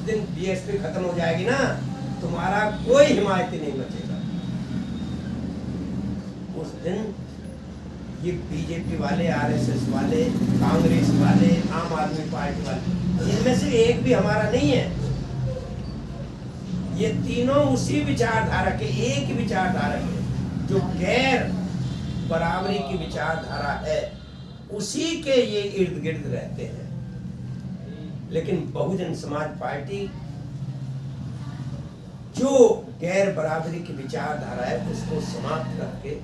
दिन बीएसपी खत्म हो जाएगी ना, तुम्हारा कोई हिमायती नहीं बचेगा। उस दिन ये बीजेपी वाले, आरएसएस वाले, कांग्रेस वाले, आम आदमी पार्टी वाले, इनमें से एक भी हमारा नहीं है। ये तीनों उसी विचारधारा के, एक ही विचारधारा के, जो गैर बराबरी की विचारधारा है, उसी के ये इर्द गिर्द रहते हैं। लेकिन बहुजन समाज पार्टी जो गैर बराबरी की विचारधारा है उसको समाप्त करके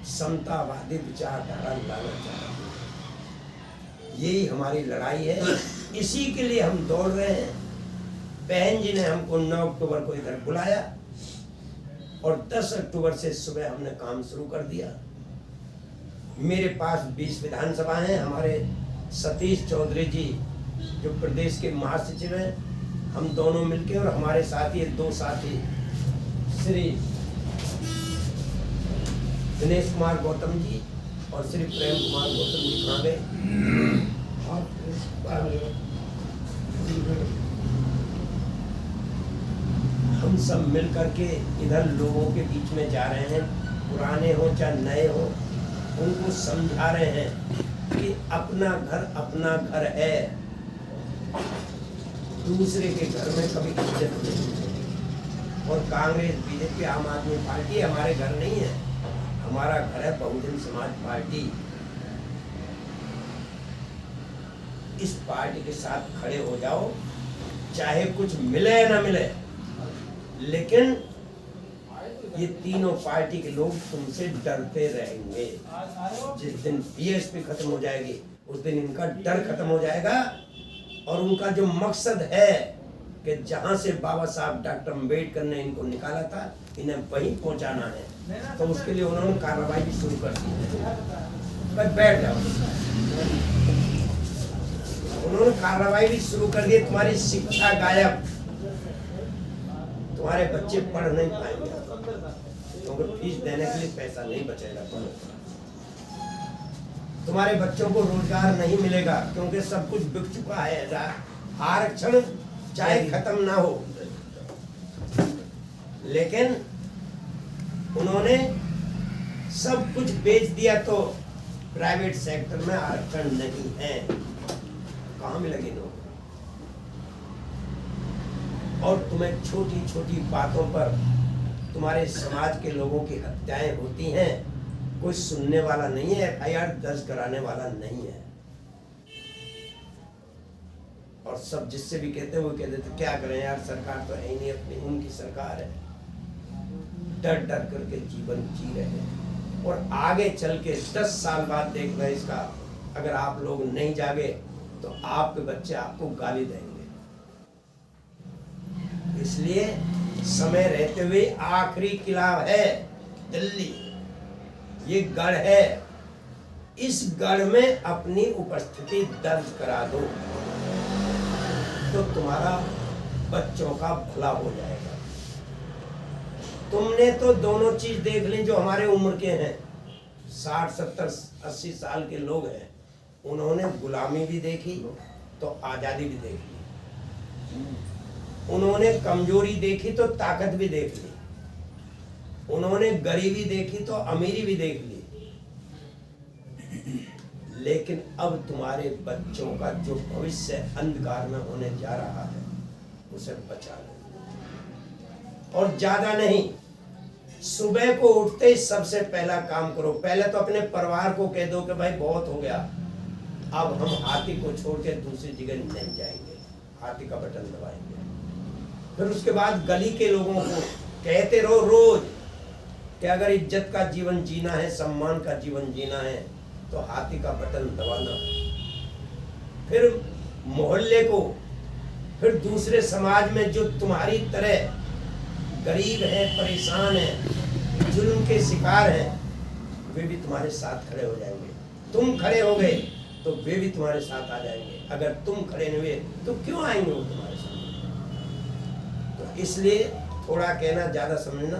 समतावादी विचारधारा लाना चाहती है। यही हमारी लड़ाई है, इसी के लिए हम दौड़ रहे हैं। बहन जी ने हमको 9 अक्टूबर को इधर बुलाया और 10 अक्टूबर से सुबह हमने काम शुरू कर दिया। मेरे पास 20 विधानसभा हैं। हमारे सतीश चौधरी जी जो प्रदेश के महासचिव हैं, हम दोनों मिलके, और हमारे साथी 2 साथी श्री दिनेश कुमार गौतम जी और श्री प्रेम कुमार गौतम जी कहाँ गए? हम सब मिल करके इधर लोगों के बीच में जा रहे हैं, पुराने हो चाहे नए हो, उनको समझा रहे हैं कि अपना घर है, दूसरे के घर में कभी इज्जत नहीं। और कांग्रेस, बीजेपी, आम आदमी पार्टी हमारे घर नहीं है, हमारा घर है बहुजन समाज पार्टी। इस पार्टी के साथ खड़े हो जाओ, चाहे कुछ मिले या ना मिले, लेकिन ये तीनों पार्टी के लोग तुमसे डरते रहेंगे। जिस दिन बीएसपी खत्म हो जाएगी उस दिन इनका डर खत्म हो जाएगा, और उनका जो मकसद है कि जहां से बाबा साहब डॉक्टर अम्बेडकर ने इनको निकाला था, इन्हें वहीं पहुंचाना है। तो उसके लिए उन्होंने कार्रवाई भी शुरू कर दी है। बैठ जाओ, उन्होंने कार्रवाई भी शुरू कर दी। तुम्हारी शिक्षा गायब, तुम्हारे बच्चे पढ़ नहीं पाएंगे क्योंकि फीस देने के लिए पैसा नहीं बचेगा। तुम्हारे बच्चों को रोजगार नहीं मिलेगा क्योंकि सब कुछ बिक चुका है। आरक्षण चाहे खत्म ना हो, लेकिन उन्होंने सब कुछ बेच दिया, तो प्राइवेट सेक्टर में आरक्षण नहीं है, कहाँ मिलेगी लोग? और तुम्हें छोटी छोटी बातों पर तुम्हारे समाज के लोगों की हत्याएं होती हैं, कोई सुनने वाला नहीं है, एफआईआर दर्ज कराने वाला नहीं है। और सब जिससे भी कहते हैं वो कहते थे क्या करें यार, सरकार तो है ही नहीं, अपनी उनकी सरकार है। डर डर करके जीवन जी रहे हैं, और आगे चल के 10 साल बाद देख रहे इसका, अगर आप लोग नहीं जागे तो आपके बच्चे आपको गाली देंगे। इसलिए समय रहते हुए आखिरी किला है दिल्ली, ये गढ़ है, इस गढ़ में अपनी उपस्थिति दर्ज करा दो तो तुम्हारा बच्चों का भला हो जाएगा। तुमने तो दोनों चीज देख ली जो हमारे उम्र के हैं, 60, 70, 80 साल के लोग हैं, उन्होंने गुलामी भी देखी तो आजादी भी देख ली, उन्होंने कमजोरी देखी तो ताकत भी देख ली, उन्होंने गरीबी देखी तो अमीरी भी देख ली। लेकिन अब तुम्हारे बच्चों का जो भविष्य अंधकार में होने जा रहा है उसे बचा लो। और ज्यादा नहीं, सुबह को उठते ही सबसे पहला काम करो, पहले तो अपने परिवार को कह दो कि भाई बहुत हो गया, अब हम हाथी को छोड़ के दूसरी जगह नहीं जाएंगे, हाथी का बटन दबाएंगे। फिर उसके बाद गली के लोगों को कहते रहो रोज कि अगर इज्जत का जीवन जीना है, सम्मान का जीवन जीना है तो हाथी का बटन दबाना। फिर मोहल्ले को, फिर दूसरे समाज में जो तुम्हारी तरह गरीब हैं, परेशान हैं, जुल्म के शिकार हैं, वे भी तुम्हारे साथ खड़े हो जाएंगे। तुम खड़े हो गए तो वे भी तुम्हारे साथ आ जाएंगे, अगर तुम खड़े नहीं हुए तो क्यों आएंगे वो तुम्हारे साथ? तो इसलिए थोड़ा कहना ज्यादा समझना।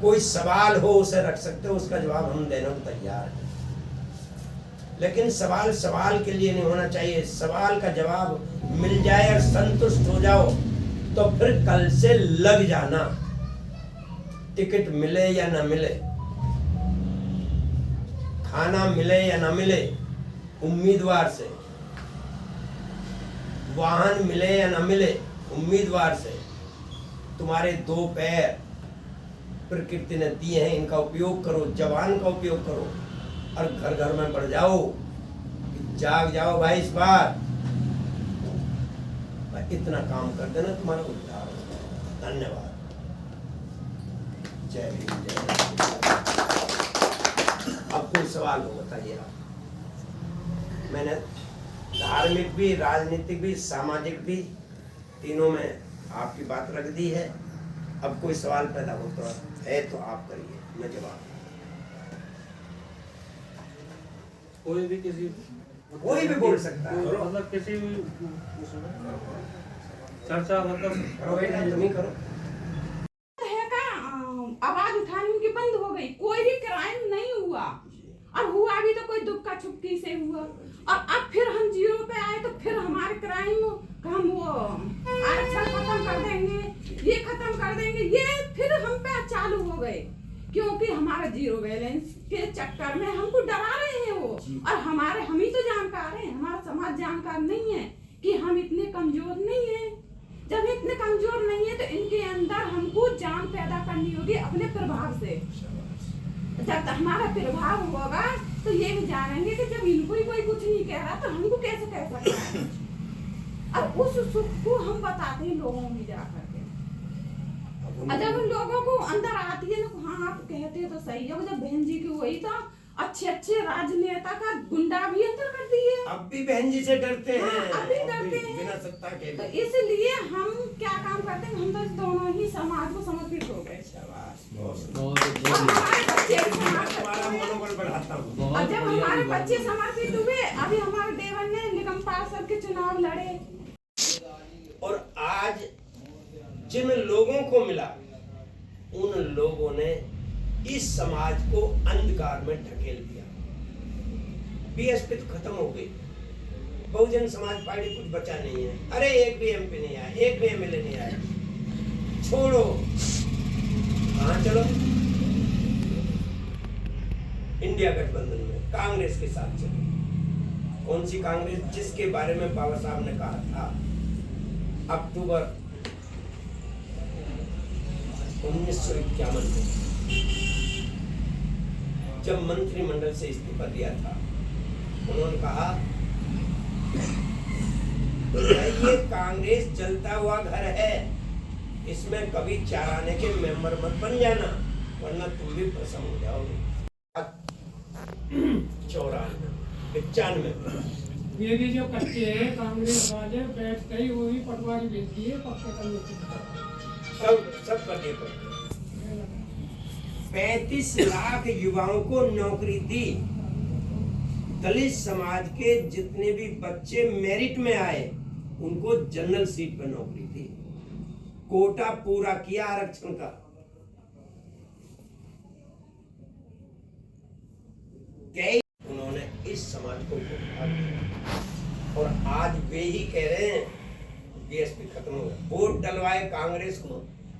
कोई सवाल हो उसे रख सकते हो, उसका जवाब हम देने को तैयार हैं। लेकिन सवाल सवाल के लिए नहीं होना चाहिए। सवाल का जवाब मिल जाए और संतुष्ट हो जाओ तो फिर कल से लग जाना। टिकट मिले या ना मिले, खाना मिले या ना मिले, उम्मीदवार से, वाहन मिले या ना मिले, उम्मीदवार से, तुम्हारे दो पैर प्रकृति ने दिए हैं, इनका उपयोग करो, जवान का उपयोग करो और घर घर में बढ़ जाओ। जाग जाओ भाई इस बार, इतना काम कर देना तुम्हारा उद्धार हो। धन्यवाद। जय भीम, जय भीम। अब कोई सवाल हो बताइए आप। मैंने धार्मिक भी, राजनीतिक भी, सामाजिक भी, तीनों में आपकी बात रख दी है। अब कोई सवाल पैदा होता है तो आप करिए, मैं जवाब। कोई भी किसी कोई भी बोल सकता है, मतलब किसी भी चर्चा मतलब करो बेटा, तुम ही करो। आवाज उठानी उनकी बंद हो गई, कोई भी क्राइम नहीं हुआ, और हुआ भी तो कोई दुक्का छुपकी से हुआ। और अब फिर हम जीरो पे आए तो फिर हमारे क्राइम हम वो आरक्षण खत्म कर देंगे, ये खत्म कर देंगे, ये फिर हम पे चालू हो गए, क्योंकि हमारा जीरो बैलेंस के चक्कर में हमको डरा रहे हैं वो। और हमारे, हम ही तो जानकार हैं, हमारा समाज जानकार नहीं है कि हम इतने कमजोर नहीं है। जब इतने कमजोर नहीं है तो इनके अंदर हमको जान पैदा करनी होगी अपने प्रभाव से। जब हमारा प्रभाव होगा तो ये भी जानेंगे कि जब इनको ही कोई कुछ नहीं कह रहा तो हमको कैसे कह सकता है। और उस सुख को हम बताते हैं लोगों में जाकर के, और जब उन लोगों को अंदर आती है ना, हाँ आप कहते तो सही है। जब बहन जी की हुई तो अच्छे अच्छे राजनेता का गुंडा भी अंदर कर दिए। अब भी बहन जी से डरते हैं। हाँ, अब भी डरते हैं बिना सत्ता के। तो इसलिए हम क्या काम करते हैं, हम तो दोनों ही समाज को समर्पित हो गए। हमारे बच्चे भी तुम्हारा मनोबल बढ़ाता हूँ। और जब हमारे बच्चे समर्पित हुए, अभी हमारे देवर ने निगम पार्षद के चुनाव लड़े। और आज जिन लोगों को मिला, उन लोगों ने इस समाज को अंधकार में ढकेल दिया। बीएसपी तो खत्म हो गई, बहुजन समाज पार्टी कुछ बचा नहीं है। अरे एक भी एमपी नहीं आया, एक भी एमएलए नहीं आया, छोड़ो। कहाँ चलो? इंडिया गठबंधन में कांग्रेस के साथ चलो। कौन सी कांग्रेस? जिसके बारे में बाबा साहब ने कहा था अक्टूबर 1951 में, जब मंत्रिमंडल से इस्तीफा दिया था, उन्होंने कहा ये कांग्रेस जलता हुआ घर है, इसमें कभी चाराने के मेंबर मत बन जाना, वरना तुम भी भस्म हो जाओगे। 94 ये भी जो कच्चे हैं कांग्रेस वाले बैठते ही वही पटवारी भेजती है पक्के करने के लिए। सब कर दिए। 35 लाख युवाओं को नौकरी दी। दलित समाज के जितने भी बच्चे मेरिट में आए उनको जनरल सीट पर नौकरी दी। कोटा पूरा किया आरक्षण का। कई उन्होंने इस समाज को और आज वे ही कह रहे हैं बीएसपी खत्म हो गया। वोट डलवाए कांग्रेस को,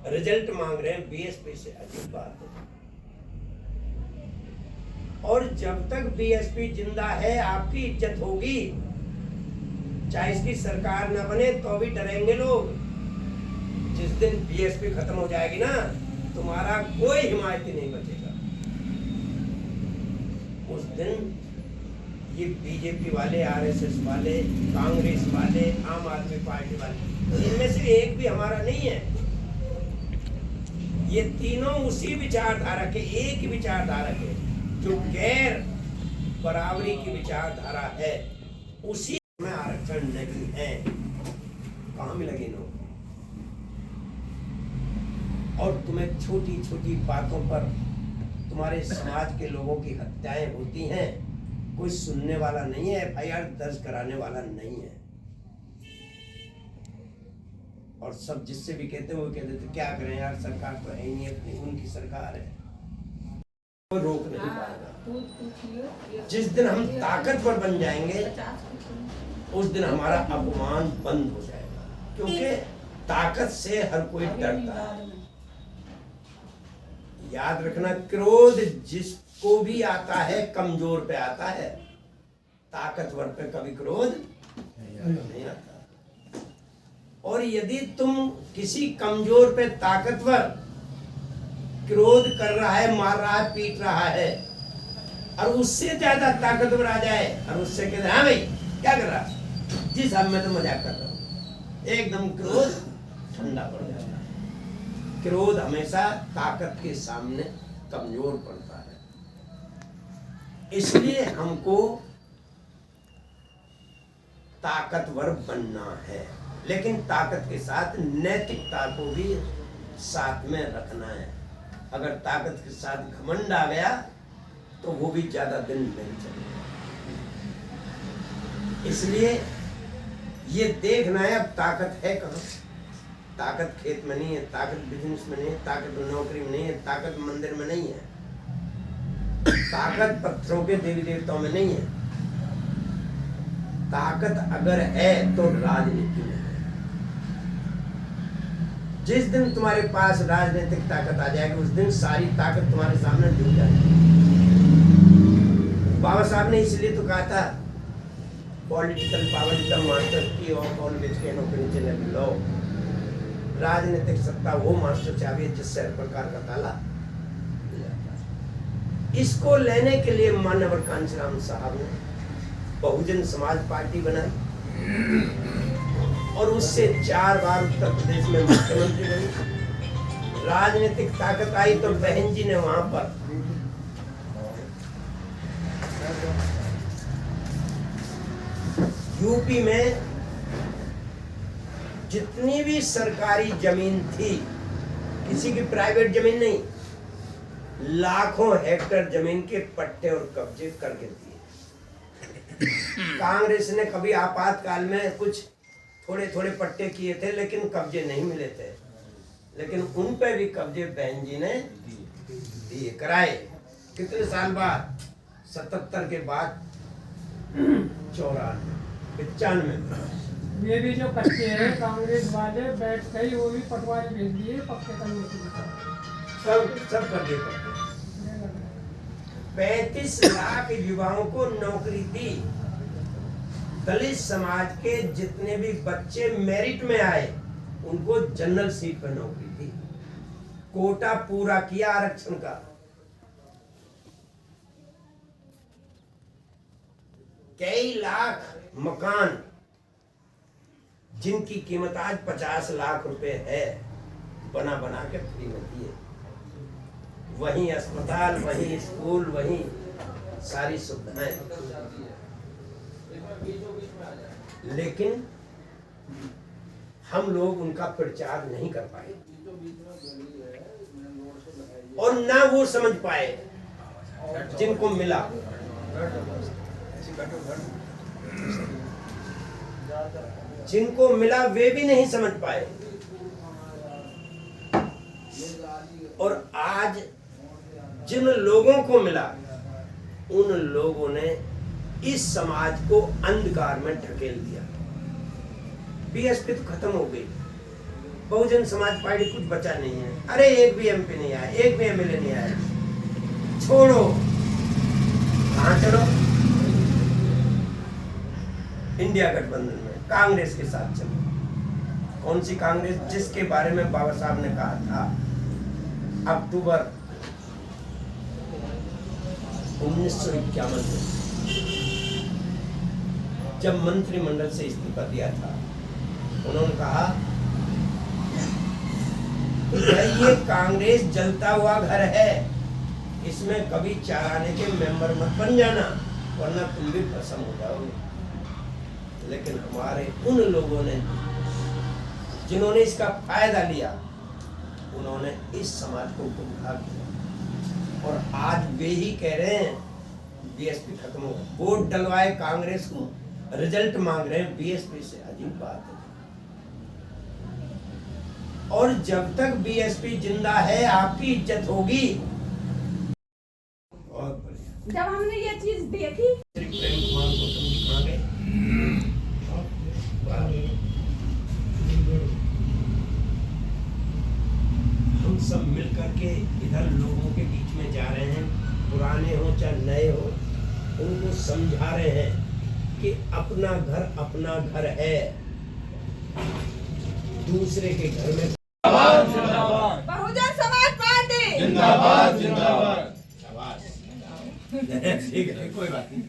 रिजल्ट मांग रहे हैं बीएसपी से। अजीब बात है। और जब तक बीएसपी जिंदा है आपकी इज्जत होगी, चाहे इसकी सरकार ना बने तो भी डरेंगे लोग। जिस दिन बीएसपी खत्म हो जाएगी ना, तुम्हारा कोई हिमायती नहीं बचेगा। उस दिन ये बीजेपी वाले, आरएसएस वाले, कांग्रेस वाले, आम आदमी पार्टी वाले, इनमें से एक भी हमारा नहीं है। ये तीनों उसी विचारधारा के, एक ही विचारधारा के, जो गैर बराबरी की विचारधारा है, उसी में आरक्षण नहीं है। कहाँ मिलेगी नौकरी? और तुम्हें छोटी छोटी बातों पर तुम्हारे समाज के लोगों की हत्याएं होती हैं, कोई सुनने वाला नहीं है, एफआईआर दर्ज कराने वाला नहीं है। और सब जिससे भी कहते हैं वो कहते थे क्या करें यार, सरकार तो है ही नहीं, अपनी उनकी सरकार है। कोई रोक नहीं पाएगा। जिस दिन हम ताकतवर बन जाएंगे उस दिन हमारा अपमान बंद हो जाएगा, क्योंकि ताकत से हर कोई डरता है। याद रखना, क्रोध जिसको भी आता है कमजोर पे आता है, ताकतवर पे कभी क्रोध नहीं आता। और यदि तुम किसी कमजोर पे ताकतवर क्रोध कर रहा है, मार रहा है, पीट रहा है, और उससे ज्यादा ताकतवर आ जाए और उससे कहते हाँ भाई क्या कर रहा, जी साहब मैं तो मजाक कर रहा हूं, एकदम क्रोध ठंडा पड़ जाता है। क्रोध हमेशा ताकत के सामने कमजोर पड़ता है। इसलिए हमको ताकतवर बनना है, लेकिन ताकत के साथ नैतिकता को भी साथ में रखना है। अगर ताकत के साथ घमंड आ गया तो वो भी ज्यादा दिन नहीं चलेगा। इसलिए ये देखना है अब ताकत है कहाँ। ताकत खेत में नहीं है, ताकत बिजनेस में नहीं है, ताकत नौकरी में नहीं है, ताकत मंदिर में नहीं है, ताकत पत्थरों के देवी देवताओं में नहीं है। ताकत अगर है तो राजनीति में है। जिस दिन तुम्हारे पास राजनीतिक ताकत आ जाएगी उस दिन सारी ताकत तुम्हारे सामने डूब जाएगी। बाबा साहब ने इसलिए तो कहा था, political power is the master key all which can open each and every lock. राजनीतिक सत्ता वो मास्टर चाबी है जिससे हर प्रकार का ताला। इसको लेने के लिए माननीय कांशीराम साहब ने बहुजन समाज पार्टी बनाई और उससे 4 बार उत्तर प्रदेश में मुख्यमंत्री बनी। राजनीतिक ताकत आई तो बहन जी ने वहां पर यूपी में जितनी भी सरकारी जमीन थी, किसी की प्राइवेट जमीन नहीं, लाखों हेक्टेयर जमीन के पट्टे और कब्जे करके दिए। कांग्रेस ने कभी आपातकाल में कुछ थोड़े थोड़े पट्टे किए थे लेकिन कब्जे नहीं मिले थे, लेकिन उन पे भी कब्जे बहन जी ने दिए कराए। कितने साल बाद? 77 के बाद 94 95। ये भी जो कच्चे हैं कांग्रेस वाले बैठ गई, वो भी पटवारी भेज दिए पक्के करने के लिए। सब कर दिए पक्के। 35 लाख युवाओं को नौकरी दी। दलित समाज के जितने भी बच्चे मेरिट में आए उनको जनरल सीट पर नौकरी दी। कोटा पूरा किया आरक्षण का। कई लाख मकान जिनकी कीमत आज 50 लाख रुपए है, बना बना के फ्री में दिए। वहीं अस्पताल, वहीं स्कूल, वहीं सारी सुविधाएं। लेकिन हम लोग उनका प्रचार नहीं कर पाए और ना वो समझ पाए जिनको मिला। जिनको मिला वे भी नहीं समझ पाए। और आज जिन लोगों को मिला उन लोगों ने इस समाज को अंधकार में ढकेल दिया। बीएसपी तो खत्म हो गई, बहुजन समाज पार्टी कुछ बचा नहीं है। अरे एक भी एमपी नहीं आया, एक भी एमएलए नहीं आया। छोड़ो, कहां चलो? इंडिया गठबंधन में कांग्रेस के साथ चलो। कौन सी कांग्रेस? जिसके बारे में बाबा साहब ने कहा था अक्टूबर 1951 में जब मंत्रिमंडल से इस्तीफा दिया था, उन्होंने कहा ये कांग्रेस जलता हुआ घर है, इसमें कभी चाराने के मेंबर मत बन जाना वरना तुम भी भस्म हो जाओगे। लेकिन हमारे उन लोगों ने जिन्होंने इसका फायदा लिया, उन्होंने इस समाज को गुमराह किया और आज वे ही कह रहे हैं बीएसपी खत्म हो। वोट डलवाए कांग्रेस को, रिजल्ट मांग रहे हैं बीएसपी से। अजीब बात है। और जब तक बीएसपी जिंदा है आपकी इज्जत होगी। जब हमने ये चीज देखी। श्री प्रेम कुमार गौतम जी कहाँ गए? हम सब मिल करके इधर लोगों के बीच में जा रहे हैं, पुराने हो चाहे नए हो, उनको समझा रहे हैं कि अपना घर है, दूसरे के घर में। बहुजन समाज पार्टी जिंदाबाद जिंदाबाद। शाबाश। ठीक है, कोई बात नहीं।